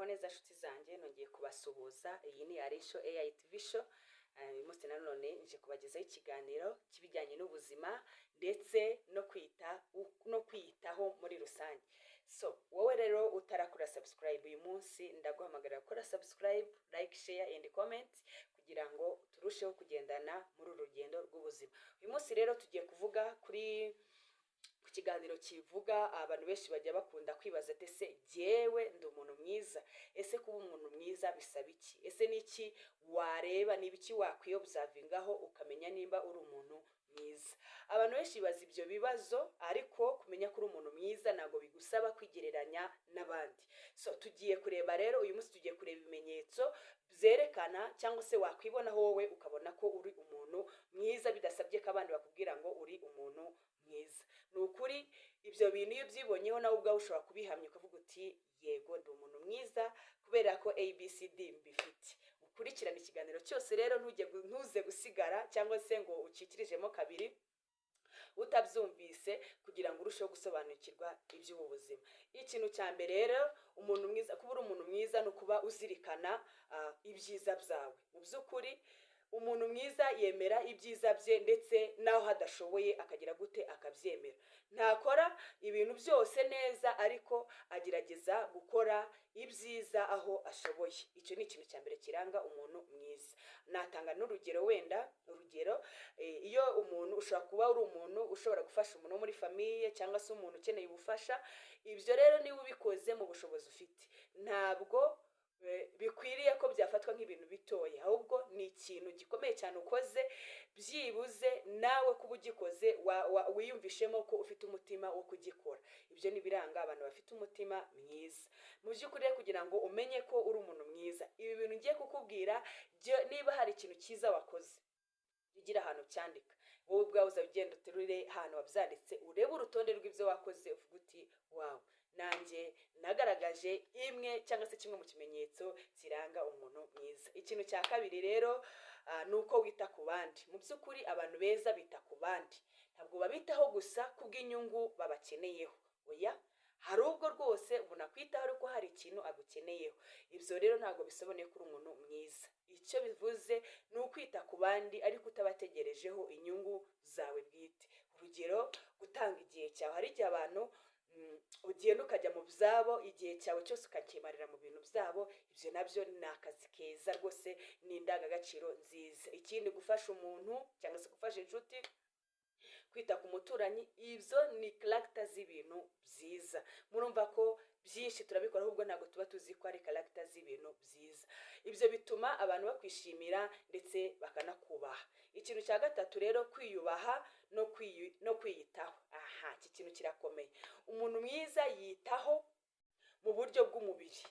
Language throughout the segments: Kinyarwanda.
neza nshuti zanjye, nongeye kubasuhuza. Iyi ni Arisho AI TV show. Uyu munsi nanone nje kubagezaho ikiganiro kibijyanye n'ubuzima ndetse no kwiyitaho muri rusange. So wowe rero utarakora subscribe, uyu munsi ndaguhamagarira gukora subscribe, like, share and comment kugira ngo turusheho kugendana muri uru rugendo rw'ubuzima. Uyu munsi rero tugiye kuvuga ku kiganiro kivuga abantu benshi bajya bakunda kwibaza ati ese jyewe ndi umuntu mwiza? Ese kuba umuntu mwiza bisaba iki? Ese niki wareba, ni ibiki wakwiobservingaho ukamenya nimba uri umuntu mwiza? Abantu benshi bazi ibyo bibazo, ariko kumenya ko uri umuntu mwiza ntago bigusaba kwigereranya n'abandi. So tugiye kureba rero, uyu munsi tugiye kureba ibimenyetso byerekana cyangwa se wakwibonaho wowe ukabona ko uri umuntu mwiza bidasabye ko abandi bakubwira ngo uri umuntu mwiza. Ni ukuri ibyo bintu iyo ubyibonyeho nawe ubwawe ushobora kubihamya ukavuga uti yego ndi umuntu mwiza kubera ko ABCD mbifite. Ukurikirana ikiganiro cyose rero ntuze gusigara cyangwa se ngo ucikirijemo kabiri utabyumvise, kugira ngo urusheho gusobanukirwa iby'ubu buzima. Ikintu cya mbere rero, umuntu mwiza, kuba uri umuntu mwiza no kuba uzirikana ibyiza byawe. Mu by'ukuri umuntu mwiza yemera ibyiza bye, ndetse naho hadashoboye akagira gute akabyemera. Ntakora ibintu byose neza, ariko agerageza gukora ibyiza aho ashoboye. Icyo ni ikintu cya mbere kiranga umuntu mwiza. Natanga n'urugero, wenda urugero, iyo umuntu ushobora kuba uri umuntu ushobora gufasha umuntu wo muri famiye cyangwa se umuntu ukeneye ubufasha, ibyo rero niba ubikoze mu bushobozi ufite, ntabwo bikwiriye ko byafatwa nk'ibintu bitoya, ahubwo ni ikintu gikomeye cyane ukoze. Byibuze nawe kuba ugikoze wiyumvishemo ko ufite umutima wo kugikora. Ibyo ni biranga abantu bafite umutima mwiza. Mu by'ukuri kugira ngo umenye ko uri umuntu mwiza, ibi bintu ngiye kukubwira, niba hari ikintu cyiza wakoze, ugira ahantu cyandika, wowe ubwawe uzagenda uterure ahantu wabyanditse, urebe urutonde rw'ibyo wakoze, uvuga uti wow, nanjye nagaragaje imwe cyangwa se kimwe mu kimenyetso kiranga umuntu mwiza. Ikintu cya kabiri rero ni uko wita ku bandi. Mu by'ukuri abantu beza bita ku bandi, ntabwo babitaho gusa kubw'inyungu babakeneyeho, oya, hari ubwo rwose umuntu akwitaho ariko hari ikintu agukeneyeho. Ibyo rero ntabwo bisobanuye ko uri umuntu mwiza. Icyo bivuze ni ukwita ku bandi ariko utabategerejeho inyungu zawe bwite. Urugero, gutanga igihe cyawe. Hari igihe abantu ugenda ukajya mu byabo, igihe cyawe cyose ukakimarira mu bintu byabo. Ibyo nabyo ni akazi keza rwose, ni indangagaciro nziza. Ikindi, gufasha umuntu cyangwa se gufasha inshuti, kwita ku muturanyi, ibyo ni character z'ibintu byiza. Murumva ko byinshi turabikora, ahubwo ntabwo tuba tuzi ko ari character z'ibintu byiza. Ibyo bituma abantu bakwishimira ndetse bakanakubaha. Ikintu cya gatatu rero, kwiyubaha no kwiyitaho. Iki kintu kirakomeye. Umuntu mwiza yitaho mu buryo bw'umubiri,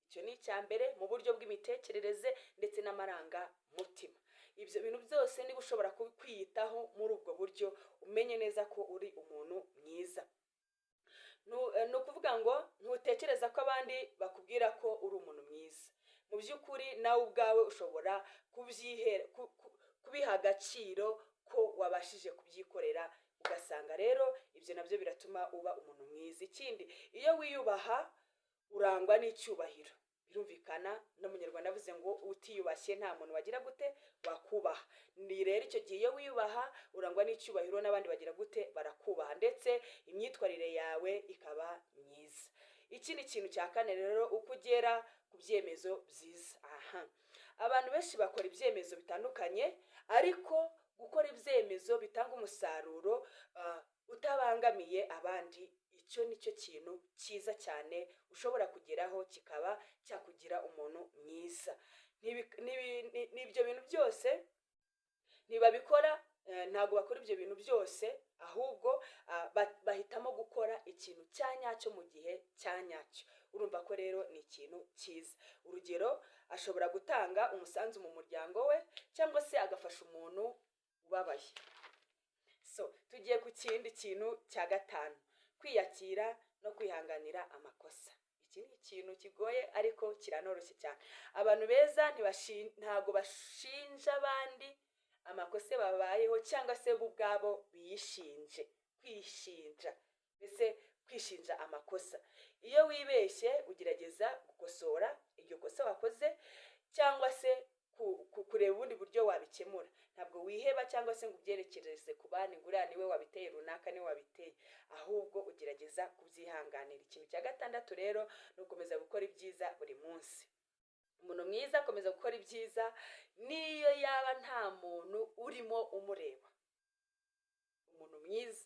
icyo ni icya mbere, mu buryo bw'imitekerereze ndetse n'amarangamutima. Ibyo bintu byose niba ushobora kwiyitaho muri ubwo buryo, umenye neza ko uri umuntu mwiza. Ni ukuvuga ngo ntutekereza ko abandi bakubwira ko uri umuntu mwiza. Mu by'ukuri nawe ubwawe ushobora kubiha agaciro ko wabashije kubyikorera, ugasanga rero ibyo nabyo biratuma uba umuntu mwiza. Ikindi, iyo wiyubaha urangwa n'icyubahiro. Birumvikana, no Munyarwanda avuze ngo utiyubashye nta muntu wagira gute wakubaha. Ni rero icyo gihe iyo wiyubaha urangwa n'icyubahiro, n'abandi bagira gute barakubaha, ndetse imyitwarire yawe ikaba myiza. Ikindi kintu cya kane rero, uko ugera ku byemezo byiza. Abantu benshi bakora ibyemezo bitandukanye, ariko gukora ibyemezo bitanga umusaruro utabangamiye abandi, icyo nicyo kintu cyiza cyane ushobora kugeraho kikaba cyakugira umuntu mwiza. N'ibyo bintu byose ntibabikora, ntabwo bakora ibyo bintu byose, ahubwo bahitamo gukora ikintu cya nyacyo mu gihe cya nyacyo. Urumva ko rero ni ikintu cyiza. Urugero, ashobora gutanga umusanzu mu muryango we cyangwa se agafasha umuntu ubabaye. So tugiye ku kindi kintu cya gatanu, kwiyakira no kwihanganira amakosa. Iki ni ikintu kigoye ariko kiranoroshye cyane. Abantu beza ntabwo bashinja abandi amakosa babayeho cyangwa se bo ubwabo biyishinje. Kwishinja, mbese kwishinja amakosa. Iyo wibeshye ugerageza gukosora iryo kosa wakoze cyangwa se kureba ubundi buryo wabikemura. Ntabwo wiheba cyangwa se ngo ubyerekereze ku bandi ngo uriya niwe wabiteye, runaka niwe wabiteye, ahubwo ugerageza kubyihanganira. Ikintu cya gatandatu rero ni ukomeza gukora ibyiza buri munsi. Umuntu mwiza akomeza gukora ibyiza niyo yaba nta muntu urimo umureba. Umuntu mwiza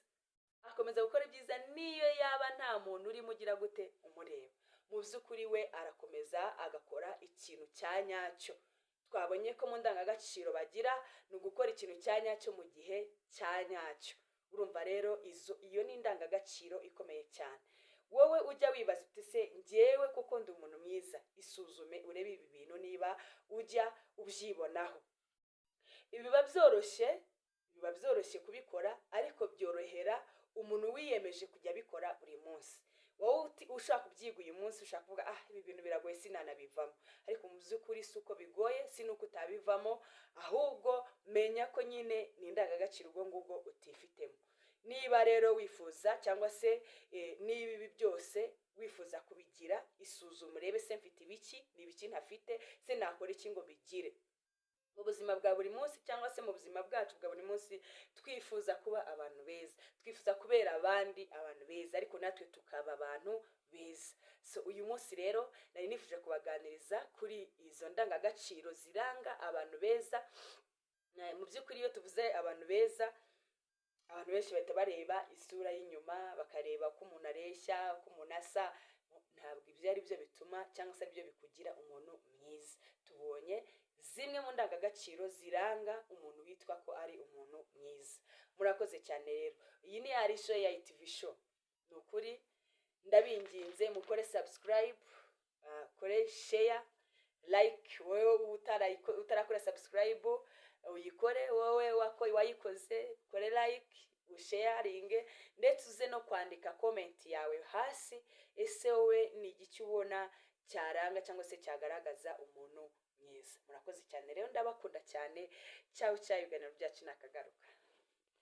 akomeza gukora ibyiza niyo yaba nta muntu urimo ugira gute umureba. Mu by'ukuri we arakomeza agakora ikintu cya nyacyo. Twabonye ko mu ndangagaciro bagira ni ugukora ikintu cya nyacyo mu gihe cya nyacyo. Urumva rero iyo ni indangagaciro ikomeye cyane. Wowe ujya wibaza uti se njyewe kuko ndi umuntu mwiza, isuzume urebe ibi bintu niba ujya ubyibonaho. Biba byoroshye kubikora, ariko byorohera umuntu wiyemeje kujya abikora buri munsi. Wowe ushaka kubyiga uyu munsi, ushaka kuvuga ibi bintu biragoye sinanabivamo, ariko mu by'ukuri si uko bigoye, si nuko utabivamo, ahubwo menya ko nyine ni indangagaciro ubwo ngubwo utifitemo. Niba rero wifuza cyangwa se niba ibi byose wifuza kubigira, isuzume urebe se mfite ibiki, ni ibiki ntafite, se nakora iki ngo bigire. Mu buzima bwa buri munsi cyangwa se mu buzima bwacu bwa buri munsi twifuza kuba abantu beza, twifuza kubera abandi abantu beza, ariko natwe tukaba abantu beza. So uyu munsi rero nari nifuje kubaganiriza kuri izo ndangagaciro ziranga abantu beza. Mu by'ukuri iyo tuvuze abantu beza, abantu benshi bahita bareba isura y'inyuma, bakareba ko umuntu areshya, ko umuntu asa. Ntabwo ibyo ari byo bituma cyangwa se aribyo bikugira umuntu mwiza. Tubonye zimwe mu ndangagaciro ziranga umuntu witwa ko ari umuntu mwiza. Murakoze cyane rero. Iyi ni Arisho AI TV show. Ni ukuri ndabinginze mukore subscribe, kore share, like. Wowe utarakora subscribe uyikore, wowe wayikoze kore like, usharinge, ndetse uze no kwandika comment yawe hasi. Ese wowe ni igiki ubona cyaranga cyangwa se cyagaragaza umuntu mwiza? Murakoze cyane rero, ndabakunda cyane. Ciao ibiganiro byacu nakagaruka.